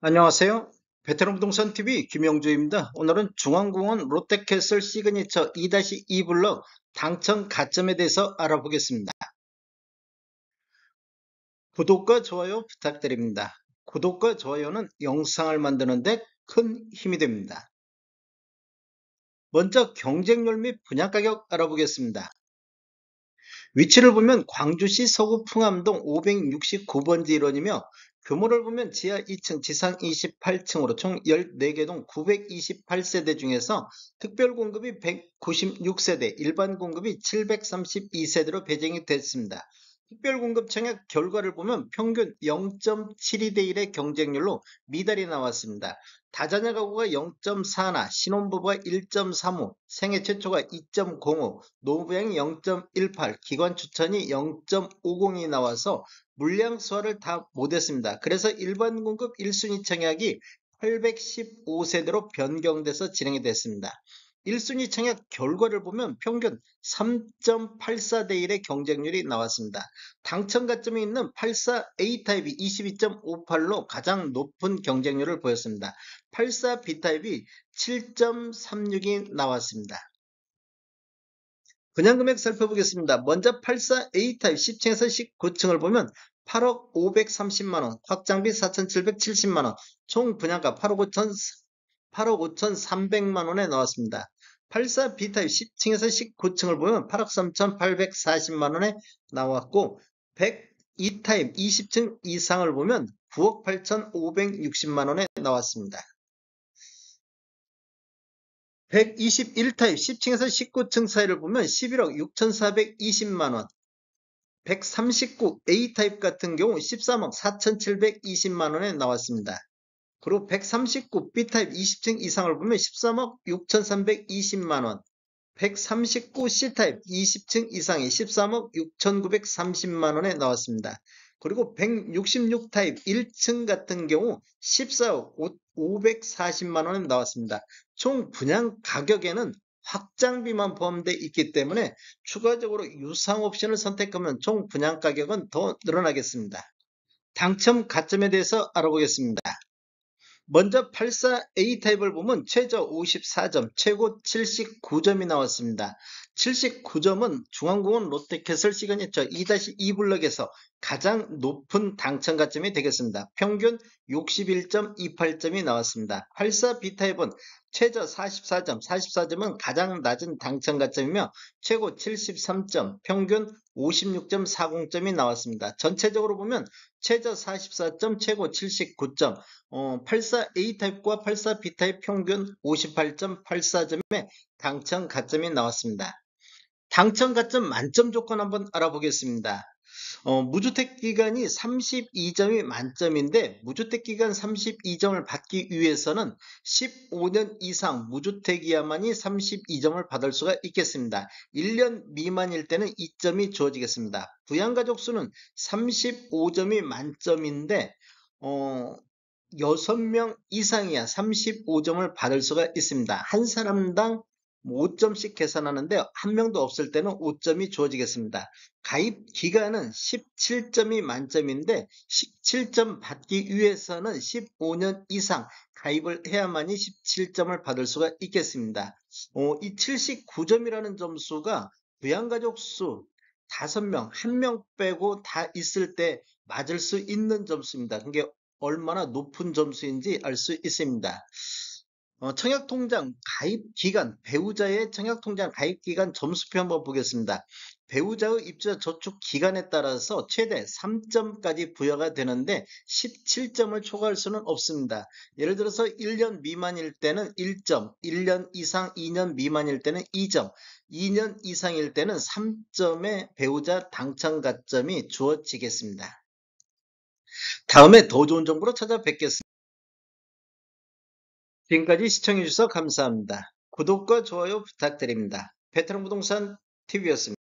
안녕하세요. 베테랑 부동산 TV 김영주입니다. 오늘은 중앙공원 롯데캐슬 시그니처 2-2 블럭 당첨 가점에 대해서 알아보겠습니다. 구독과 좋아요 부탁드립니다. 구독과 좋아요는 영상을 만드는데 큰 힘이 됩니다. 먼저 경쟁률 및 분양가격 알아보겠습니다. 위치를 보면 광주시 서구 풍암동 569번지 일원이며 규모를 보면 지하 2층, 지상 28층으로 총 14개 동 928세대 중에서 특별 공급이 196세대, 일반 공급이 732세대로 배정이 됐습니다. 특별 공급 청약 결과를 보면 평균 0.72대 1의 경쟁률로 미달이 나왔습니다. 다자녀 가구가 0.41, 신혼부부가 1.35, 생애 최초가 2.05, 노부양이 0.18, 기관 추천이 0.50이 나와서 물량 소화를 다 못했습니다. 그래서 일반 공급 1순위 청약이 815세대로 변경돼서 진행이 됐습니다. 1순위 청약 결과를 보면 평균 3.84대 1의 경쟁률이 나왔습니다. 당첨 가점이 있는 84A타입이 22.58로 가장 높은 경쟁률을 보였습니다. 84B타입이 7.36이 나왔습니다. 분양금액 살펴보겠습니다. 먼저 84A타입 10층에서 19층을 보면 8억 530만원, 확장비 4,770만원, 총 분양가 8억 5,300만원에 나왔습니다. 84B타입 10층에서 19층을 보면 8억 3,840만원에 나왔고, 102타입 20층 이상을 보면 9억 8,560만원에 나왔습니다. 121타입 10층에서 19층 사이를 보면 11억 6,420만원, 139 A타입 같은 경우 13억 4,720만원에 나왔습니다. 그리고 139 B타입 20층 이상을 보면 13억 6,320만원, 139 C타입 20층 이상이 13억 6,930만원에 나왔습니다. 그리고 166 타입 1층 같은 경우 14억 540만원에 나왔습니다. 총 분양 가격에는 확장비만 포함되어 있기 때문에 추가적으로 유상 옵션을 선택하면 총 분양 가격은 더 늘어나겠습니다. 당첨 가점에 대해서 알아보겠습니다. 먼저 84A 타입을 보면 최저 54점, 최고 79점이 나왔습니다. 79점은 중앙공원 롯데캐슬 시그니처 2-2 블럭에서 가장 높은 당첨 가점이 되겠습니다. 평균 61.28점이 나왔습니다. 84B 타입은 최저 44점, 44점은 가장 낮은 당첨 가점이며 최고 73점, 평균 56.40점이 나왔습니다. 전체적으로 보면 최저 44점, 최고 79점, 84A타입과 84B타입 평균 58.84점의 당첨 가점이 나왔습니다. 당첨 가점 만점 조건 한번 알아보겠습니다. 무주택 기간이 32점이 만점인데 무주택 기간 32점을 받기 위해서는 15년 이상 무주택이야만이 32점을 받을 수가 있겠습니다. 1년 미만일 때는 2점이 주어지겠습니다. 부양가족 수는 35점이 만점인데 6명 이상이야 35점을 받을 수가 있습니다. 한 사람당 5점씩 계산하는데 한 명도 없을 때는 5점이 주어지겠습니다. 가입 기간은 17점이 만점인데 17점 받기 위해서는 15년 이상 가입을 해야만이 17점을 받을 수가 있겠습니다. 이 79점이라는 점수가 부양가족 수 5명, 1명 빼고 다 있을 때 맞을 수 있는 점수입니다. 그게 얼마나 높은 점수인지 알 수 있습니다. 청약통장 가입기간, 배우자의 청약통장 가입기간 점수표 한번 보겠습니다. 배우자의 입주자 저축 기간에 따라서 최대 3점까지 부여가 되는데 17점을 초과할 수는 없습니다. 예를 들어서 1년 미만일 때는 1점, 1년 이상 2년 미만일 때는 2점, 2년 이상일 때는 3점의 배우자 당첨 가점이 주어지겠습니다. 다음에 더 좋은 정보로 찾아뵙겠습니다. 지금까지 시청해주셔서 감사합니다. 구독과 좋아요 부탁드립니다. 베테랑 부동산 TV였습니다.